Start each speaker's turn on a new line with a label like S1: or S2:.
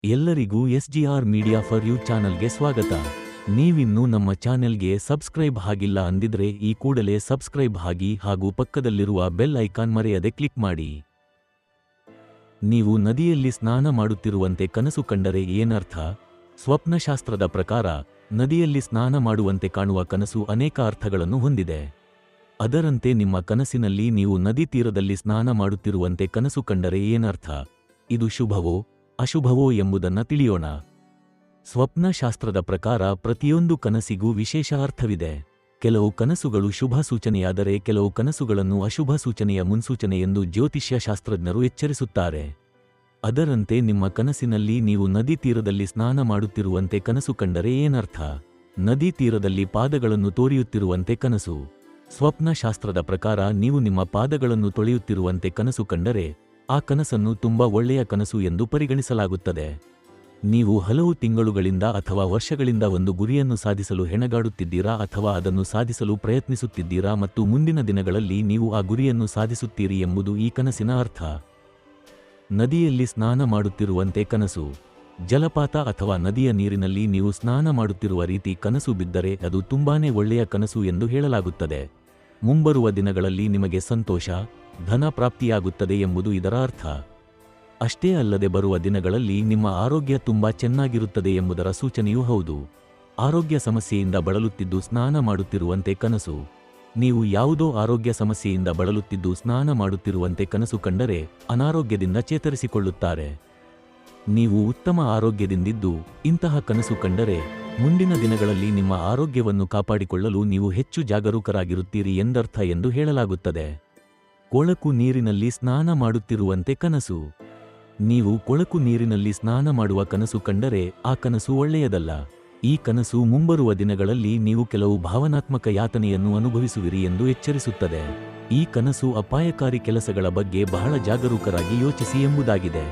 S1: ಎಲ್ಲರಿಗೂ SGR media for you ಚಾನಲ್ಗೆ ಸ್ವಾಗತ. ನೀವಿನ್ನೂ ನಮ್ಮ ಚಾನೆಲ್ಗೆ ಸಬ್ಸ್ಕ್ರೈಬ್ ಆಗಿಲ್ಲ ಅಂದಿದ್ರೆ ಈ ಕೂಡಲೇ ಸಬ್ಸ್ಕ್ರೈಬ್ ಆಗಿ ಹಾಗೂ ಪಕ್ಕದಲ್ಲಿರುವ ಬೆಲ್ ಐಕಾನ್ ಮರೆಯದೆ ಕ್ಲಿಕ್ ಮಾಡಿ. ನೀವು ನದಿಯಲ್ಲಿ ಸ್ನಾನ ಮಾಡುತ್ತಿರುವಂತೆ ಕನಸು ಕಂಡರೆ ಏನರ್ಥ? ಸ್ವಪ್ನಶಾಸ್ತ್ರದ ಪ್ರಕಾರ ನದಿಯಲ್ಲಿ ಸ್ನಾನ ಮಾಡುವಂತೆ ಕಾಣುವ ಕನಸು ಅನೇಕ ಅರ್ಥಗಳನ್ನು ಹೊಂದಿದೆ. ಅದರಂತೆ ನಿಮ್ಮ ಕನಸಿನಲ್ಲಿ ನೀವು ನದಿ ತೀರದಲ್ಲಿ ಸ್ನಾನ ಮಾಡುತ್ತಿರುವಂತೆ ಕನಸು ಕಂಡರೆ ಏನರ್ಥ? ಇದು ಶುಭವೋ ಅಶುಭವೋ ಎಂಬುದನ್ನು ತಿಳಿಯೋಣ. ಸ್ವಪ್ನಶಾಸ್ತ್ರದ ಪ್ರಕಾರ ಪ್ರತಿಯೊಂದು ಕನಸಿಗೂ ವಿಶೇಷ ಅರ್ಥವಿದೆ. ಕೆಲವು ಕನಸುಗಳು ಶುಭ ಸೂಚನೆಯಾದರೆ ಕೆಲವು ಕನಸುಗಳನ್ನು ಅಶುಭ ಸೂಚನೆಯ ಮುನ್ಸೂಚನೆ ಎಂದು ಜ್ಯೋತಿಷ್ಯ ಶಾಸ್ತ್ರಜ್ಞರು ಎಚ್ಚರಿಸುತ್ತಾರೆ. ಅದರಂತೆ ನಿಮ್ಮ ಕನಸಿನಲ್ಲಿ ನೀವು ನದಿ ತೀರದಲ್ಲಿ ಸ್ನಾನ ಮಾಡುತ್ತಿರುವಂತೆ ಕನಸು ಕಂಡರೆ ಏನರ್ಥ? ನದಿ ತೀರದಲ್ಲಿ ಪಾದಗಳನ್ನು ತೋರಿಯುತ್ತಿರುವಂತೆ ಕನಸು. ಸ್ವಪ್ನಶಾಸ್ತ್ರದ ಪ್ರಕಾರ ನೀವು ನಿಮ್ಮ ಪಾದಗಳನ್ನು ತೊಳೆಯುತ್ತಿರುವಂತೆ ಕನಸು ಕಂಡರೆ ಆ ಕನಸನ್ನು ತುಂಬಾ ಒಳ್ಳೆಯ ಕನಸು ಎಂದು ಪರಿಗಣಿಸಲಾಗುತ್ತದೆ. ನೀವು ಹಲವು ತಿಂಗಳುಗಳಿಂದ ಅಥವಾ ವರ್ಷಗಳಿಂದ ಒಂದು ಗುರಿಯನ್ನು ಸಾಧಿಸಲು ಹೆಣಗಾಡುತ್ತಿದ್ದೀರಾ ಅಥವಾ ಅದನ್ನು ಸಾಧಿಸಲು ಪ್ರಯತ್ನಿಸುತ್ತಿದ್ದೀರಾ ಮತ್ತು ಮುಂದಿನ ದಿನಗಳಲ್ಲಿ ನೀವು ಆ ಗುರಿಯನ್ನು ಸಾಧಿಸುತ್ತೀರಿ ಎಂಬುದು ಈ ಕನಸಿನ ಅರ್ಥ. ನದಿಯಲ್ಲಿ ಸ್ನಾನ ಮಾಡುತ್ತಿರುವಂತೆ ಕನಸು. ಜಲಪಾತ ಅಥವಾ ನದಿಯ ನೀರಿನಲ್ಲಿ ನೀವು ಸ್ನಾನ ಮಾಡುತ್ತಿರುವ ರೀತಿ ಕನಸು ಬಿದ್ದರೆ ಅದು ತುಂಬಾನೇ ಒಳ್ಳೆಯ ಕನಸು ಎಂದು ಹೇಳಲಾಗುತ್ತದೆ. ಮುಂಬರುವ ದಿನಗಳಲ್ಲಿ ನಿಮಗೆ ಸಂತೋಷ, ಧನ ಪ್ರಾಪ್ತಿಯಾಗುತ್ತದೆ ಎಂಬುದು ಇದರ ಅರ್ಥ. ಅಷ್ಟೇ ಅಲ್ಲದೆ ಬರುವ ದಿನಗಳಲ್ಲಿ ನಿಮ್ಮ ಆರೋಗ್ಯ ತುಂಬಾ ಚೆನ್ನಾಗಿರುತ್ತದೆ ಎಂಬುದರ ಸೂಚನೆಯೂ ಹೌದು. ಆರೋಗ್ಯ ಸಮಸ್ಯೆಯಿಂದ ಬಳಲುತ್ತಿದ್ದು ಸ್ನಾನ ಮಾಡುತ್ತಿರುವಂತೆ ಕನಸು. ನೀವು ಯಾವುದೋ ಆರೋಗ್ಯ ಸಮಸ್ಯೆಯಿಂದ ಬಳಲುತ್ತಿದ್ದು ಸ್ನಾನ ಮಾಡುತ್ತಿರುವಂತೆ ಕನಸು ಕಂಡರೆ ಅನಾರೋಗ್ಯದಿಂದ ಚೇತರಿಸಿಕೊಳ್ಳುತ್ತಾರೆ. ನೀವು ಉತ್ತಮ ಆರೋಗ್ಯದಿಂದಿದ್ದು ಇಂತಹ ಕನಸು ಕಂಡರೆ ಮುಂದಿನ ದಿನಗಳಲ್ಲಿ ನಿಮ್ಮ ಆರೋಗ್ಯವನ್ನು ಕಾಪಾಡಿಕೊಳ್ಳಲು ನೀವು ಹೆಚ್ಚು ಜಾಗರೂಕರಾಗಿರುತ್ತೀರಿ ಎಂದರ್ಥ ಎಂದು ಹೇಳಲಾಗುತ್ತದೆ. ಕೊಳಕು ನೀರಿನಲ್ಲಿ ಸ್ನಾನ ಮಾಡುತ್ತಿರುವಂತೆ ಕನಸು. ನೀವು ಕೊಳಕು ನೀರಿನಲ್ಲಿ ಸ್ನಾನ ಮಾಡುವ ಕನಸು ಕಂಡರೆ ಆ ಕನಸು ಒಳ್ಳೆಯದಲ್ಲ. ಈ ಕನಸು ಮುಂಬರುವ ದಿನಗಳಲ್ಲಿ ನೀವು ಕೆಲವು ಭಾವನಾತ್ಮಕ ಯಾತನೆಯನ್ನು ಅನುಭವಿಸುವಿರಿ ಎಂದು ಎಚ್ಚರಿಸುತ್ತದೆ. ಈ ಕನಸು ಅಪಾಯಕಾರಿ ಕೆಲಸಗಳ ಬಗ್ಗೆ ಬಹಳ ಜಾಗರೂಕರಾಗಿ ಯೋಚಿಸಿ ಎಂಬುದಾಗಿದೆ.